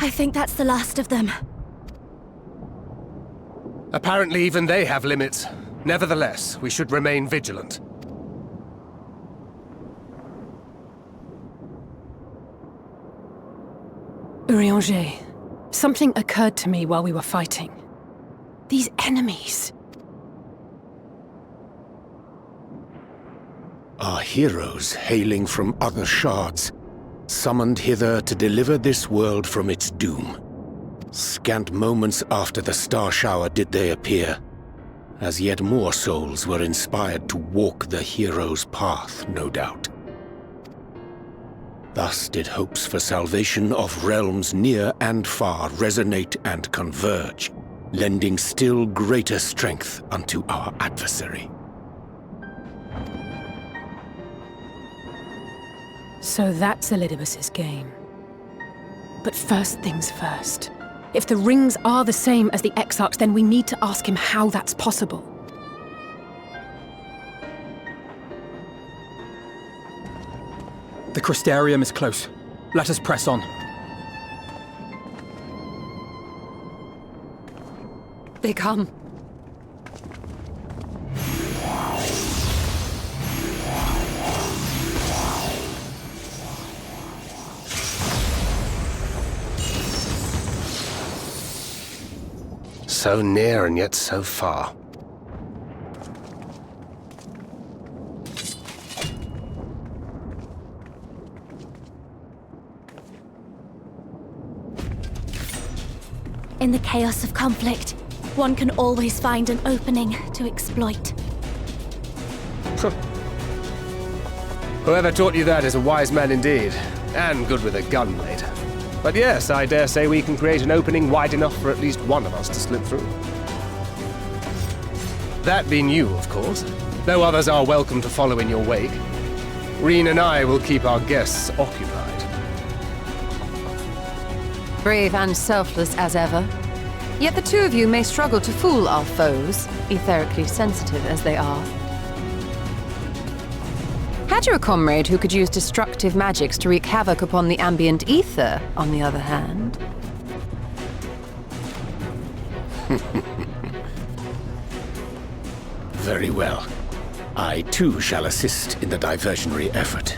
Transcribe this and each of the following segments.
I think that's the last of them. Apparently even they have limits. Nevertheless, we should remain vigilant. Urianger, something occurred to me while we were fighting. These enemies. Are heroes hailing from other shards, summoned hither to deliver this world from its doom. Scant moments after the star shower did they appear, as yet more souls were inspired to walk the hero's path, no doubt. Thus did hopes for salvation of realms near and far resonate and converge, lending still greater strength unto our adversary. So that's Elidibus's game. But first things first. If the rings are the same as the Exarchs, then we need to ask him how that's possible. The Crystarium is close. Let us press on. They come. So near and yet so far. In the chaos of conflict, one can always find an opening to exploit. Whoever taught you that is a wise man indeed, and good with a gun blade. But yes, I dare say we can create an opening wide enough for at least one of us to slip through. That being you, of course, though others are welcome to follow in your wake. Reen and I will keep our guests occupied. Brave and selfless as ever. Yet the two of you may struggle to fool our foes, etherically sensitive as they are. Had you a comrade who could use destructive magics to wreak havoc upon the ambient ether, on the other hand? Very well. I too shall assist in the diversionary effort.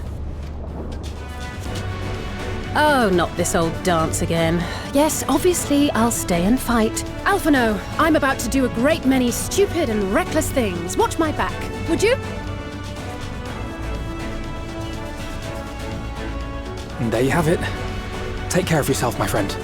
Oh, not this old dance again. Yes, obviously I'll stay and fight. Alphino, I'm about to do a great many stupid and reckless things. Watch my back, would you? And there you have it. Take care of yourself, my friend.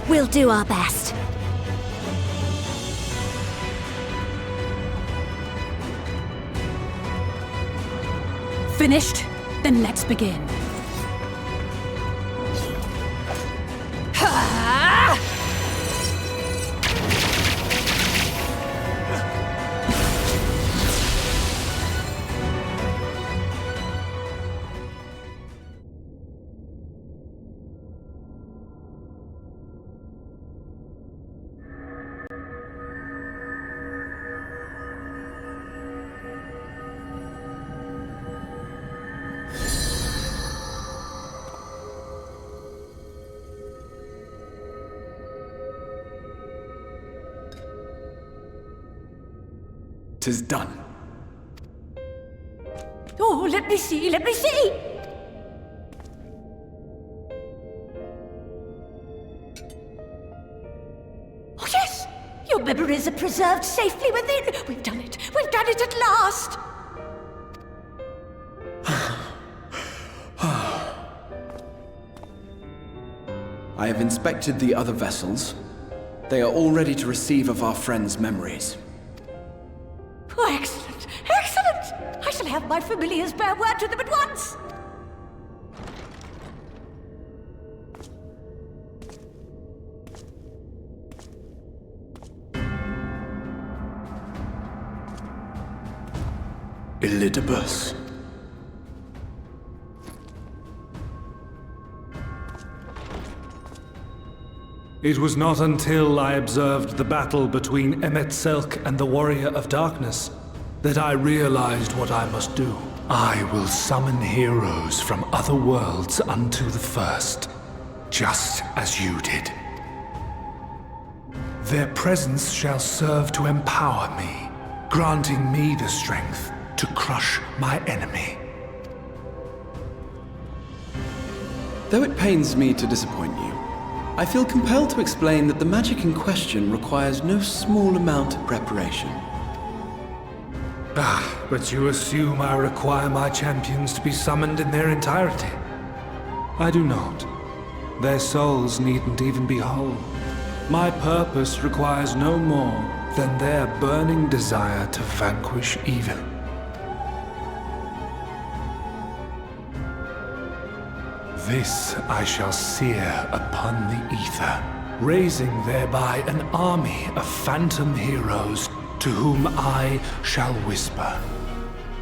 We'll do our best. Finished? Then let's begin. Tis done. Oh, let me see, let me see! Oh, yes! Your memories are preserved safely within. We've done it at last! I have inspected the other vessels. They are all ready to receive of our friends' memories. Oh, excellent! Excellent! I shall have my familiars bear word to them at once! Elidibus. It was not until I observed the battle between Emet-Selch and the Warrior of Darkness that I realized what I must do. I will summon heroes from other worlds unto the first, just as you did. Their presence shall serve to empower me, granting me the strength to crush my enemy. Though it pains me to disappoint you, I feel compelled to explain that the magic in question requires no small amount of preparation. But you assume I require my champions to be summoned in their entirety. I do not. Their souls needn't even be whole. My purpose requires no more than their burning desire to vanquish evil. This I shall sear upon the ether, raising thereby an army of phantom heroes to whom I shall whisper,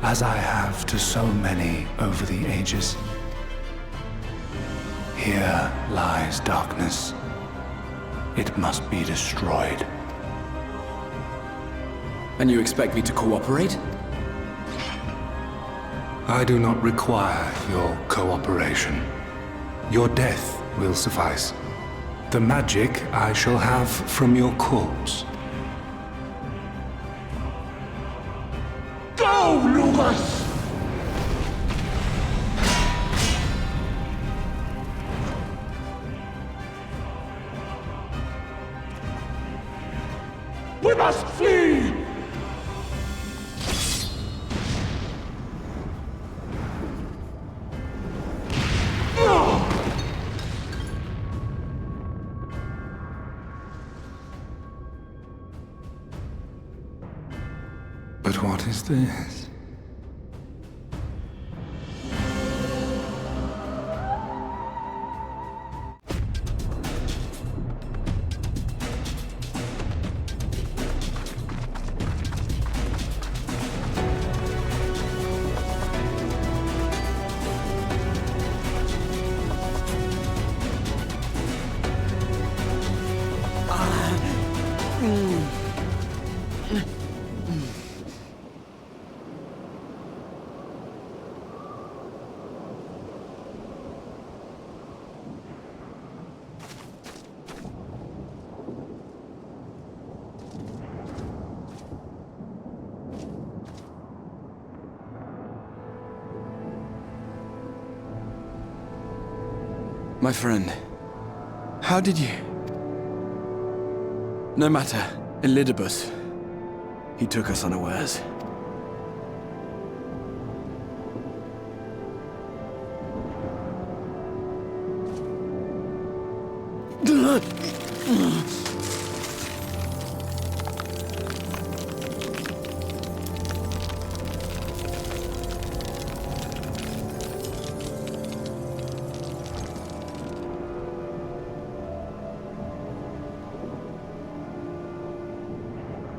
as I have to so many over the ages. Here lies darkness. It must be destroyed. And you expect me to cooperate? I do not require your cooperation. Your death will suffice. The magic I shall have from your corpse. Go, Lucas! We must flee! But what is this? My friend, how did you... No matter, Elidibus. He took us unawares.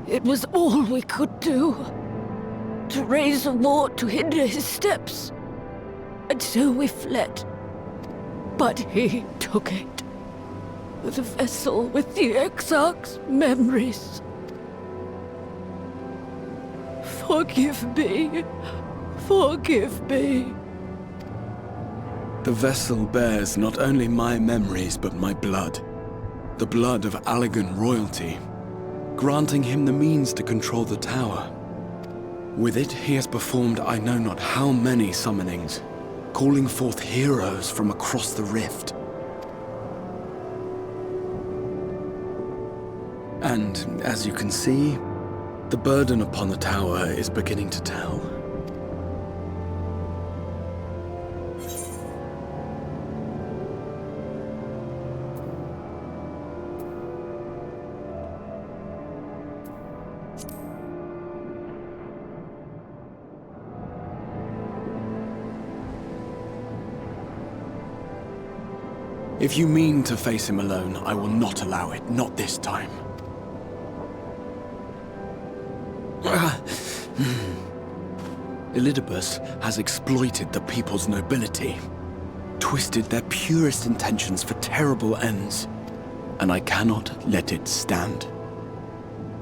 It was all we could do. To raise a war to hinder his steps. And so we fled. But he took it. The vessel with the Exarch's memories. Forgive me. Forgive me. The vessel bears not only my memories, but my blood. The blood of Allegan royalty, granting him the means to control the tower. With it, he has performed I know not how many summonings, calling forth heroes from across the rift. And, as you can see, the burden upon the tower is beginning to tell. If you mean to face him alone, I will not allow it, not this time. Elidibus has exploited the people's nobility, twisted their purest intentions for terrible ends, and I cannot let it stand.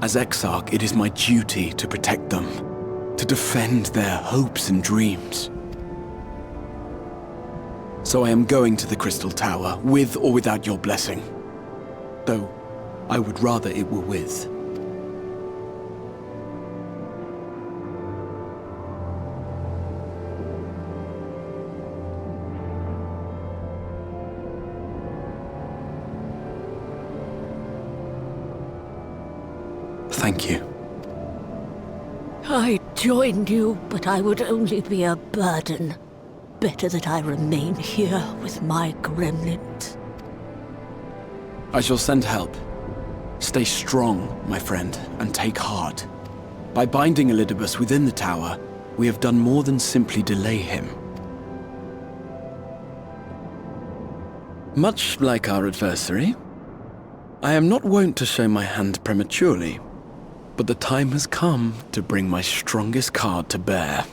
As Exarch, it is my duty to protect them, to defend their hopes and dreams. So I am going to the Crystal Tower, with or without your blessing. Though, I would rather it were with. Thank you. I'd join you, but I would only be a burden. Better that I remain here with my gremlins. I shall send help. Stay strong, my friend, and take heart. By binding Elidibus within the tower, we have done more than simply delay him. Much like our adversary, I am not wont to show my hand prematurely, but the time has come to bring my strongest card to bear.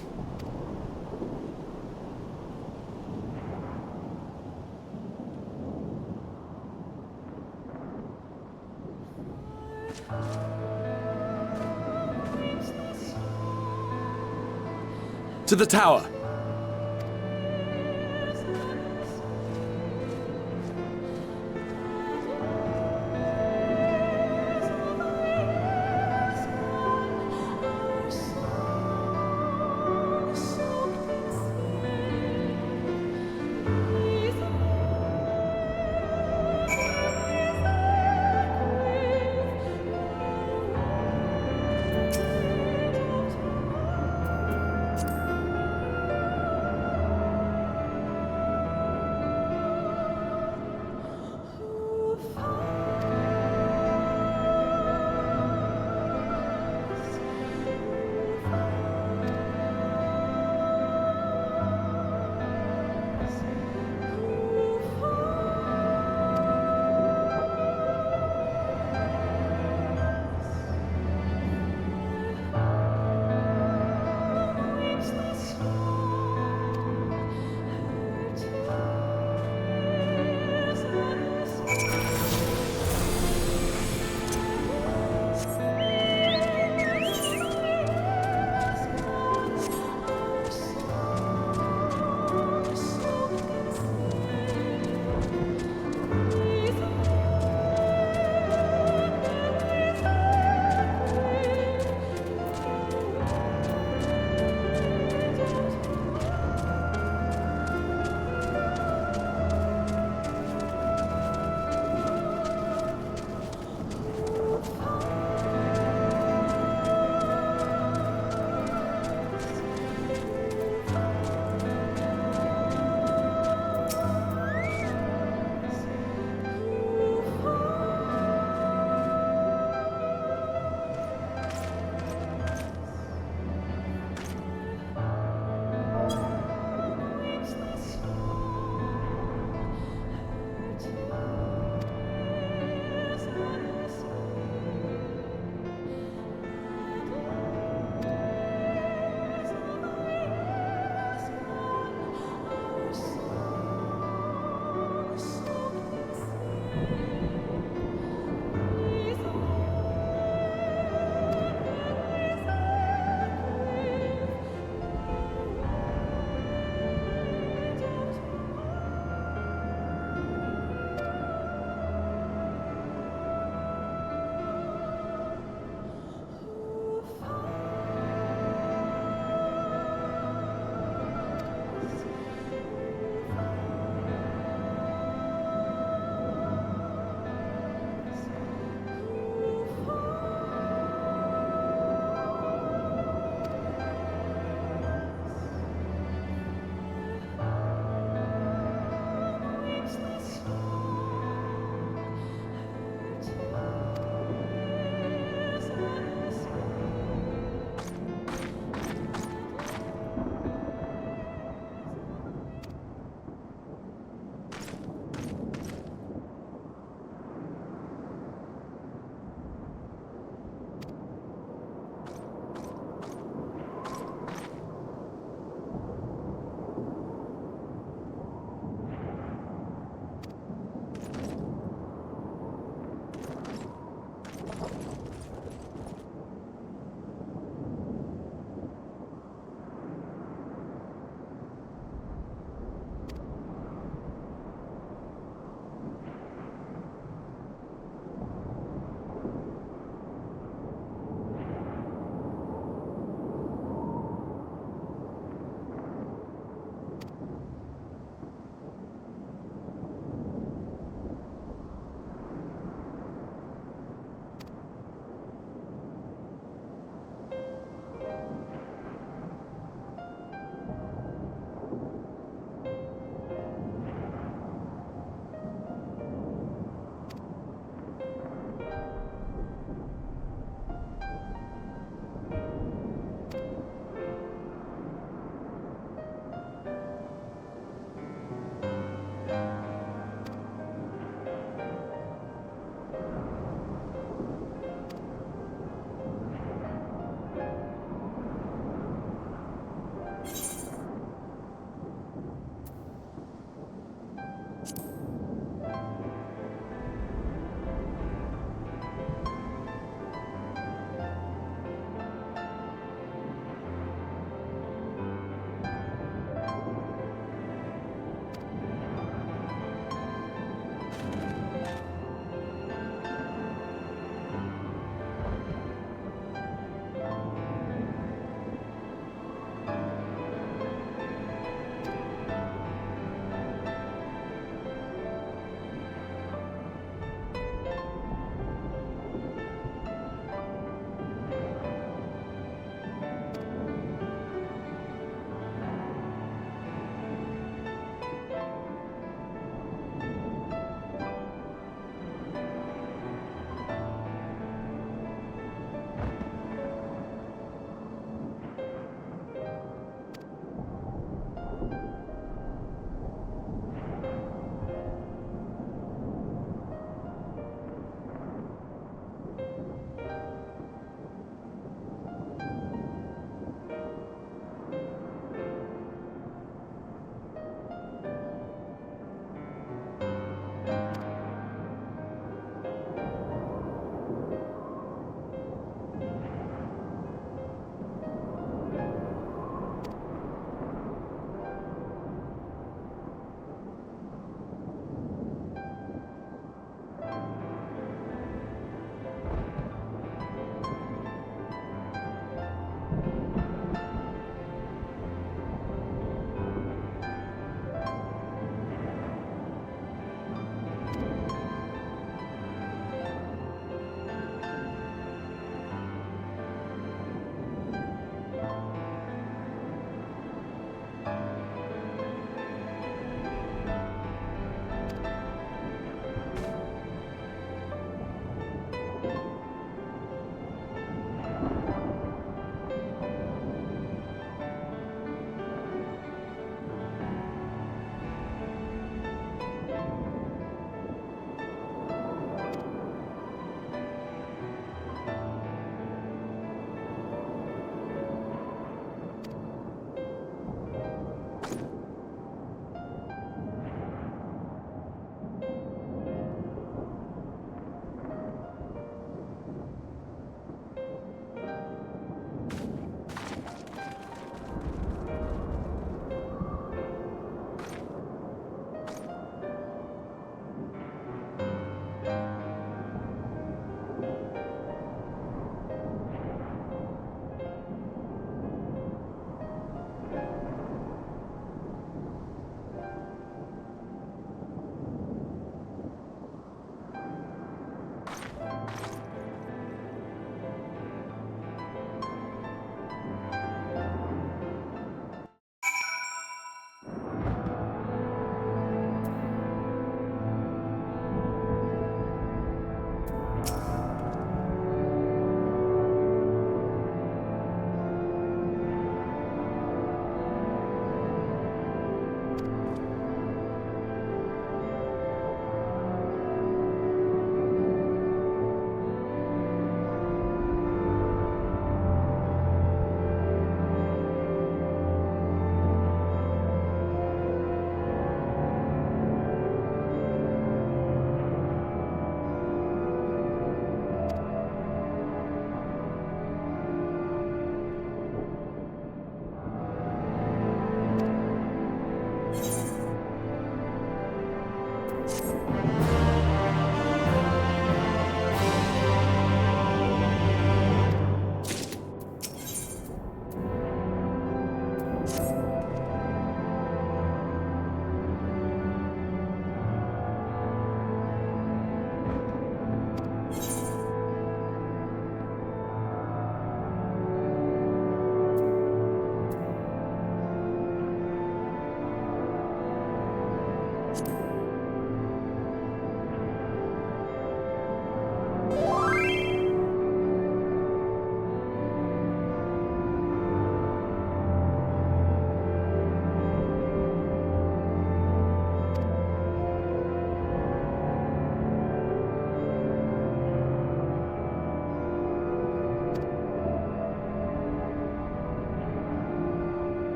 To the tower!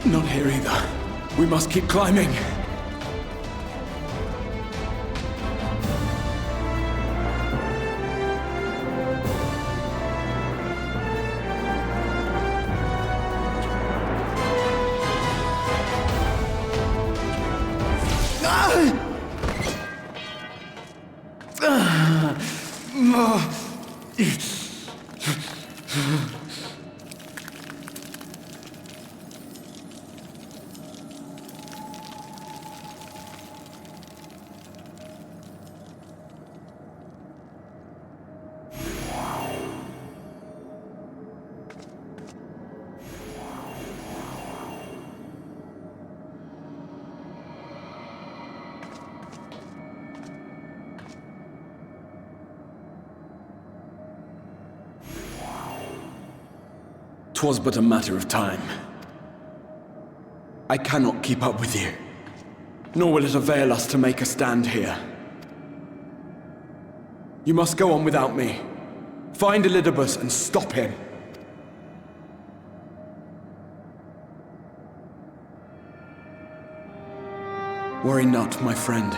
Not here either. We must keep climbing. "'Twas but a matter of time. I cannot keep up with you, nor will it avail us to make a stand here. You must go on without me. Find Elidibus and stop him. Worry not, my friend.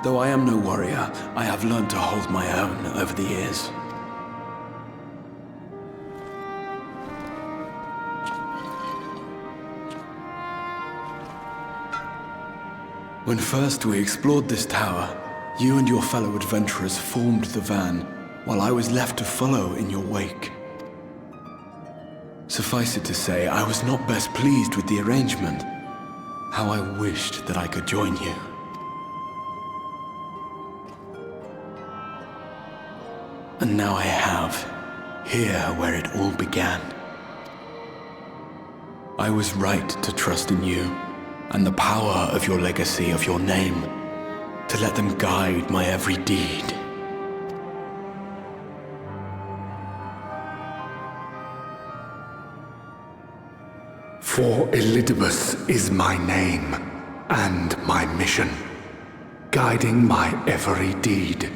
Though I am no warrior, I have learned to hold my own over the years. When first we explored this tower, you and your fellow adventurers formed the van, while I was left to follow in your wake. Suffice it to say, I was not best pleased with the arrangement. How I wished that I could join you. And now I have, here where it all began. I was right to trust in you, and the power of your legacy, of your name, to let them guide my every deed. For Elidibus is my name, and my mission, guiding my every deed.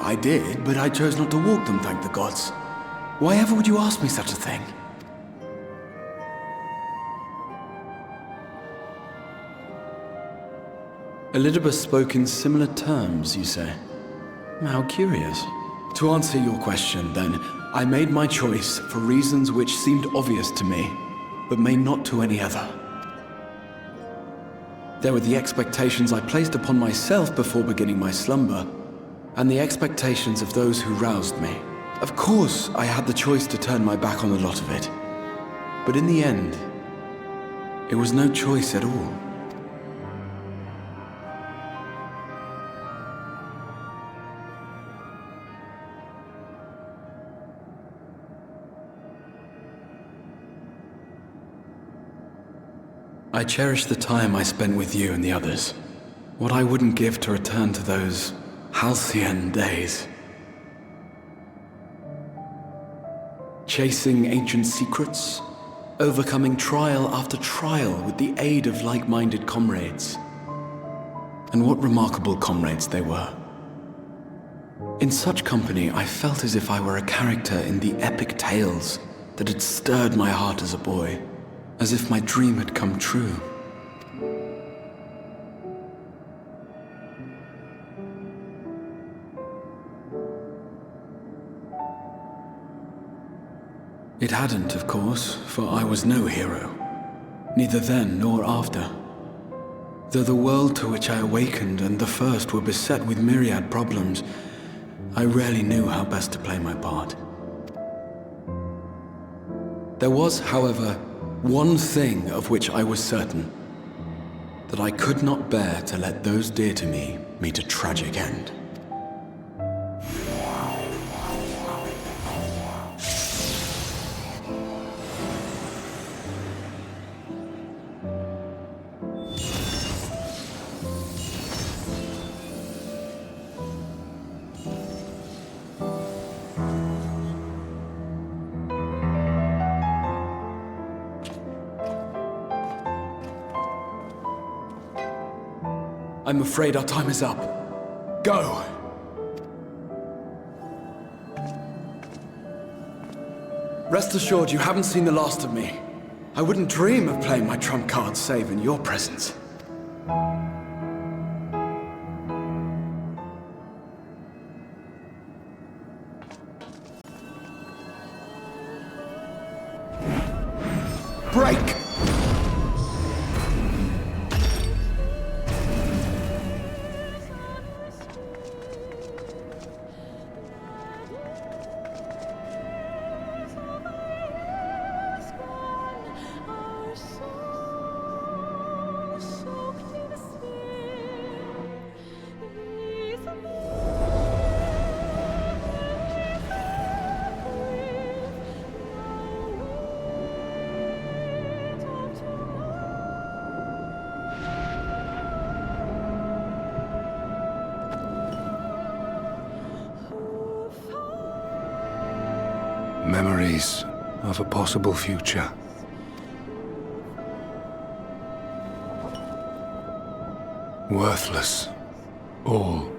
I did, but I chose not to walk them, thank the gods. Why ever would you ask me such a thing? Elidibus spoke in similar terms, you say? How curious. To answer your question, then, I made my choice for reasons which seemed obvious to me, but may not to any other. There were the expectations I placed upon myself before beginning my slumber, and the expectations of those who roused me. Of course, I had the choice to turn my back on a lot of it. But in the end, it was no choice at all. I cherish the time I spent with you and the others. What I wouldn't give to return to those halcyon days. Chasing ancient secrets, overcoming trial after trial with the aid of like-minded comrades. And what remarkable comrades they were. In such company, I felt as if I were a character in the epic tales that had stirred my heart as a boy, as if my dream had come true. It hadn't, of course, for I was no hero, neither then nor after. Though the world to which I awakened and the first were beset with myriad problems, I rarely knew how best to play my part. There was, however, one thing of which I was certain, that I could not bear to let those dear to me meet a tragic end. I'm afraid our time is up. Go! Rest assured you haven't seen the last of me. I wouldn't dream of playing my trump card save in your presence. Break! Memories of a possible future. Worthless, all.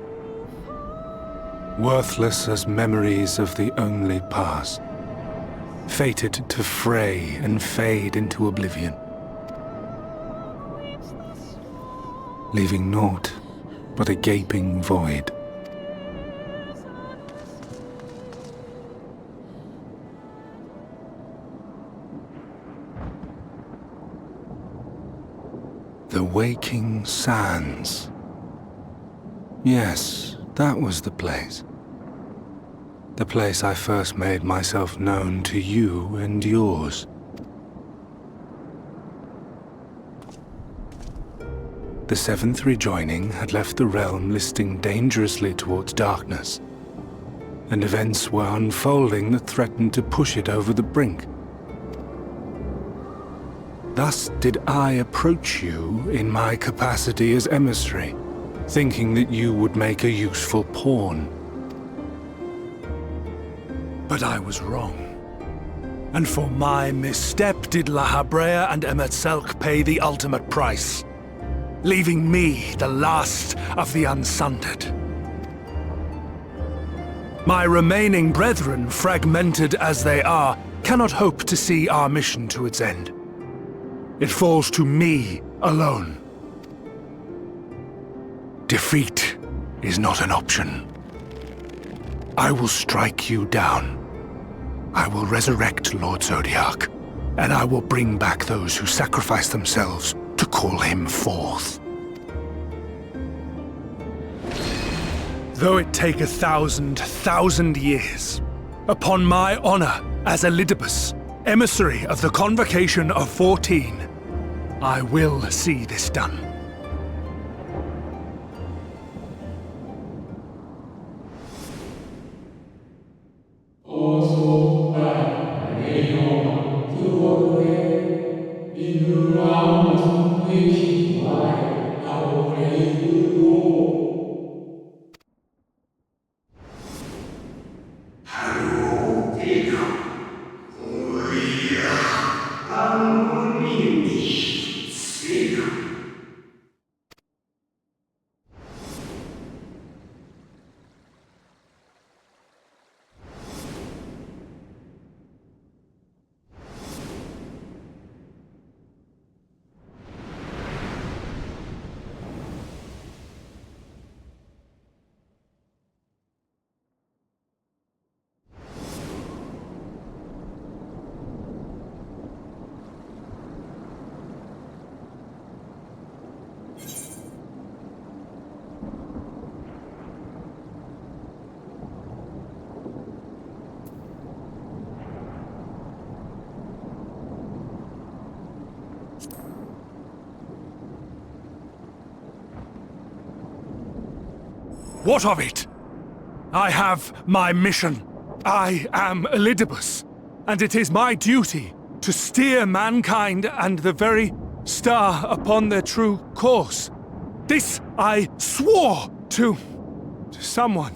Worthless as memories of the only past. Fated to fray and fade into oblivion. Leaving naught but a gaping void. The Waking Sands. Yes, that was the place. The place I first made myself known to you and yours. The Seventh Rejoining had left the realm listing dangerously towards darkness, and events were unfolding that threatened to push it over the brink. Thus did I approach you in my capacity as emissary, thinking that you would make a useful pawn. But I was wrong. And for my misstep did La Habrea and Emetzelk pay the ultimate price, leaving me the last of the Unsundered. My remaining brethren, fragmented as they are, cannot hope to see our mission to its end. It falls to me alone. Defeat is not an option. I will strike you down. I will resurrect Lord Zodiac, and I will bring back those who sacrifice themselves to call him forth. Though it take 1,000 years, upon my honor as Elidibus, emissary of the Convocation of 14, I will see this done. What of it? I have my mission. I am Elidibus, and it is my duty to steer mankind and the very star upon their true course. This I swore to someone.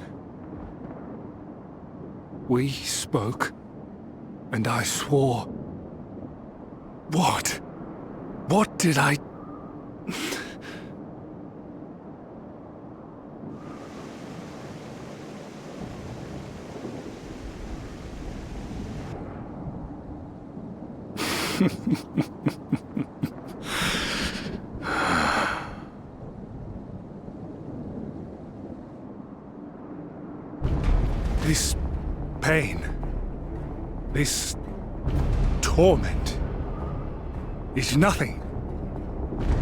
We spoke, and I swore. What? What did I... This pain, this torment, is nothing.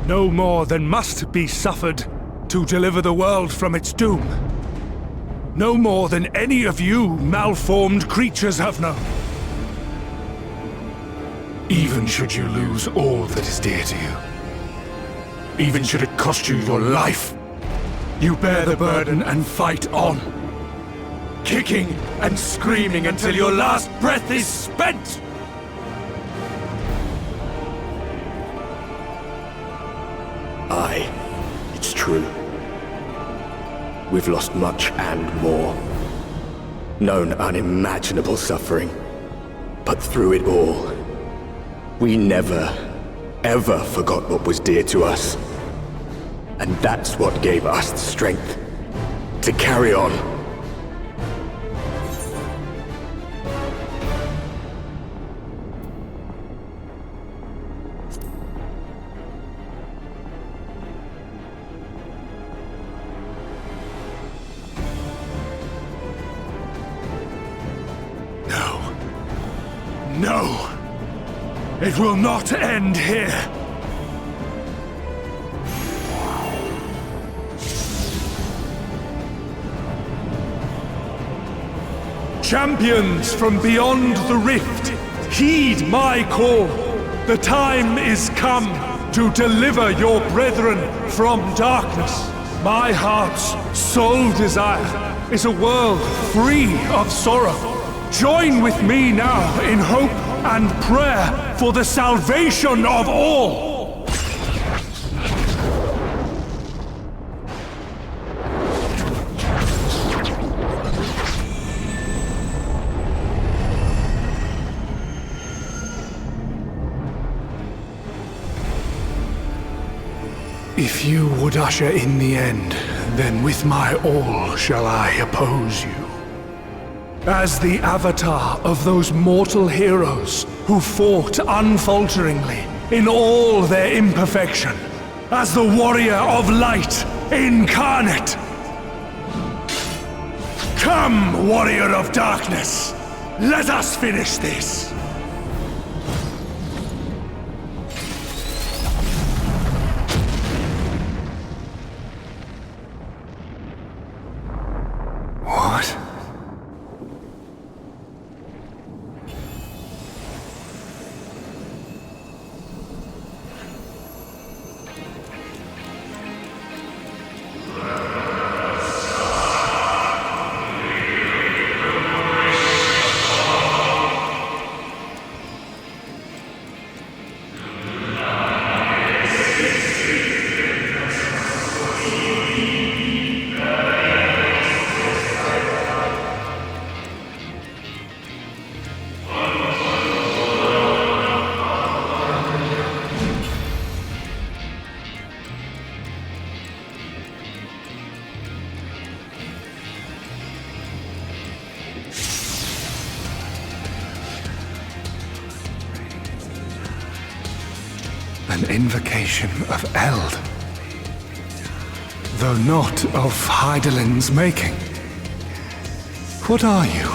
No more than must be suffered to deliver the world from its doom. No more than any of you malformed creatures have known. Even should you lose all that is dear to you, even should it cost you your life, you bear the burden and fight on, kicking and screaming until your last breath is spent! Aye, it's true. We've lost much and more. Known unimaginable suffering. But through it all, we never, ever forgot what was dear to us. And that's what gave us the strength to carry on. No! It will not end here! Champions from beyond the rift, heed my call! The time is come to deliver your brethren from darkness. My heart's sole desire is a world free of sorrow. Join with me now in hope and prayer for the salvation of all! If you would usher in the end, then with my all shall I oppose you. As the avatar of those mortal heroes who fought unfalteringly in all their imperfection, as the warrior of light incarnate. Come, warrior of darkness, let us finish this. What? An invocation of Eld, though not of Hydaelyn's making. What are you?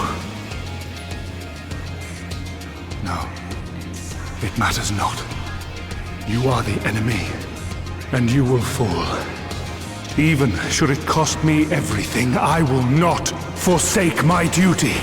No, it matters not. You are the enemy, and you will fall. Even should it cost me everything, I will not forsake my duty.